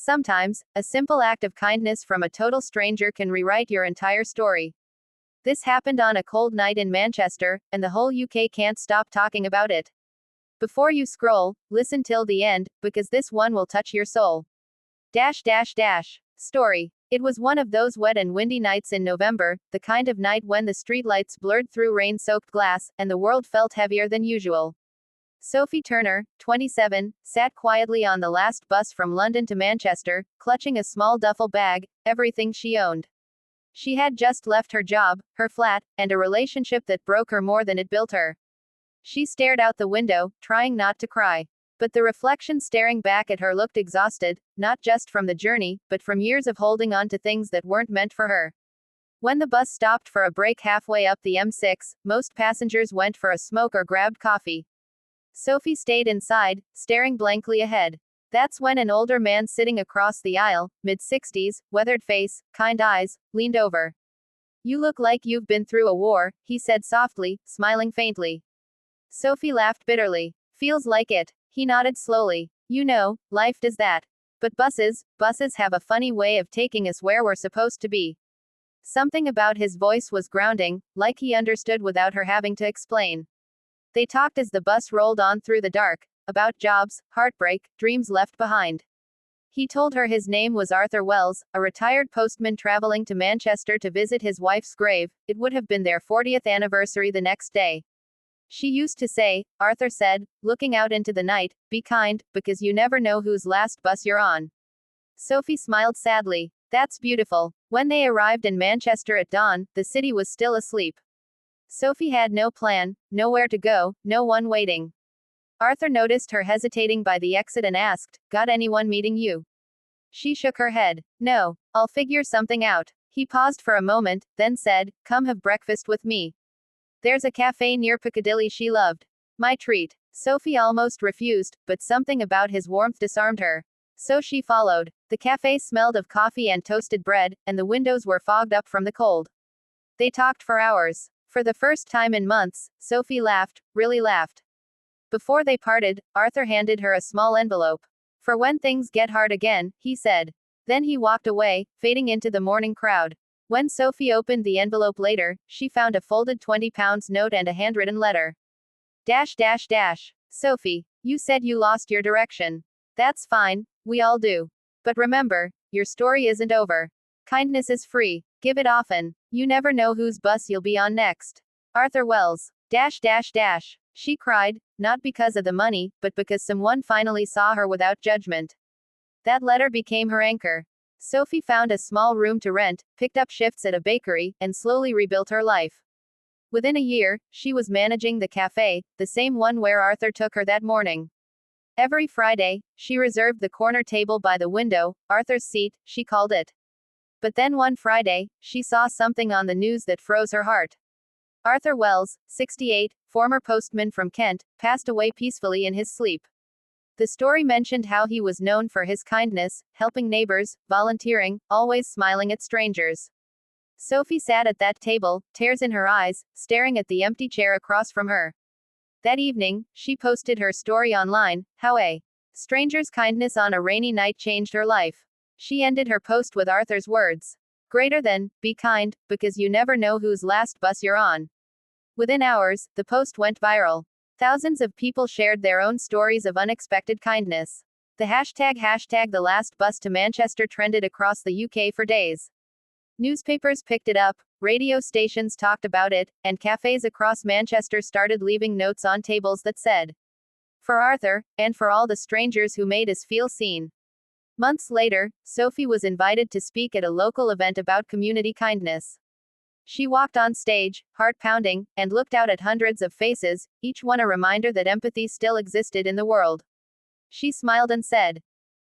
Sometimes, a simple act of kindness from a total stranger can rewrite your entire story. This happened on a cold night in Manchester, and the whole UK can't stop talking about it. Before you scroll, listen till the end, because this one will touch your soul. Story. It was one of those wet and windy nights in November, the kind of night when the streetlights blurred through rain-soaked glass, and the world felt heavier than usual. Sophie Turner, 27, sat quietly on the last bus from London to Manchester, clutching a small duffel bag, everything she owned. She had just left her job, her flat, and a relationship that broke her more than it built her. She stared out the window, trying not to cry. But the reflection staring back at her looked exhausted, not just from the journey, but from years of holding on to things that weren't meant for her. When the bus stopped for a break halfway up the M6, most passengers went for a smoke or grabbed coffee. Sophie stayed inside, staring blankly ahead. That's when an older man sitting across the aisle, mid-60s, weathered face, kind eyes, leaned over. "You look like you've been through a war," he said softly, smiling faintly. Sophie laughed bitterly. "Feels like it." He nodded slowly. "You know, life does that. But buses have a funny way of taking us where we're supposed to be." Something about his voice was grounding, like he understood without her having to explain. They talked as the bus rolled on through the dark, about jobs, heartbreak, dreams left behind. He told her his name was Arthur Wells, a retired postman traveling to Manchester to visit his wife's grave. It would have been their 40th anniversary the next day. "She used to say," Arthur said, looking out into the night, "be kind, because you never know whose last bus you're on." Sophie smiled sadly. "That's beautiful." When they arrived in Manchester at dawn, the city was still asleep. Sophie had no plan, nowhere to go, no one waiting. Arthur noticed her hesitating by the exit and asked, "Got anyone meeting you?" She shook her head. "No, I'll figure something out." He paused for a moment, then said, "Come have breakfast with me. There's a cafe near Piccadilly she loved." "My treat." Sophie almost refused, but something about his warmth disarmed her. So she followed. The cafe smelled of coffee and toasted bread, and the windows were fogged up from the cold. They talked for hours. For the first time in months, Sophie laughed, really laughed. Before they parted, Arthur handed her a small envelope. "For when things get hard again," he said. Then he walked away, fading into the morning crowd. When Sophie opened the envelope later, she found a folded £20 note and a handwritten letter. Sophie, you said you lost your direction. That's fine, we all do. But remember, your story isn't over. Kindness is free. Give it often. You never know whose bus you'll be on next. Arthur Wells. She cried, not because of the money, but because someone finally saw her without judgment. That letter became her anchor. Sophie found a small room to rent, picked up shifts at a bakery, and slowly rebuilt her life. Within a year, she was managing the cafe, the same one where Arthur took her that morning. Every Friday, she reserved the corner table by the window, Arthur's seat, she called it. But then one Friday, she saw something on the news that froze her heart. Arthur Wells, 68, former postman from Kent, passed away peacefully in his sleep. The story mentioned how he was known for his kindness, helping neighbors, volunteering, always smiling at strangers. Sophie sat at that table, tears in her eyes, staring at the empty chair across from her. That evening, she posted her story online, how a stranger's kindness on a rainy night changed her life. She ended her post with Arthur's words. Greater than, be kind, because you never know whose last bus you're on. Within hours, the post went viral. Thousands of people shared their own stories of unexpected kindness. The hashtag the last bus to Manchester trended across the UK for days. Newspapers picked it up, radio stations talked about it, and cafes across Manchester started leaving notes on tables that said, "For Arthur, and for all the strangers who made us feel seen." Months later, Sophie was invited to speak at a local event about community kindness. She walked on stage, heart pounding, and looked out at hundreds of faces, each one a reminder that empathy still existed in the world. She smiled and said,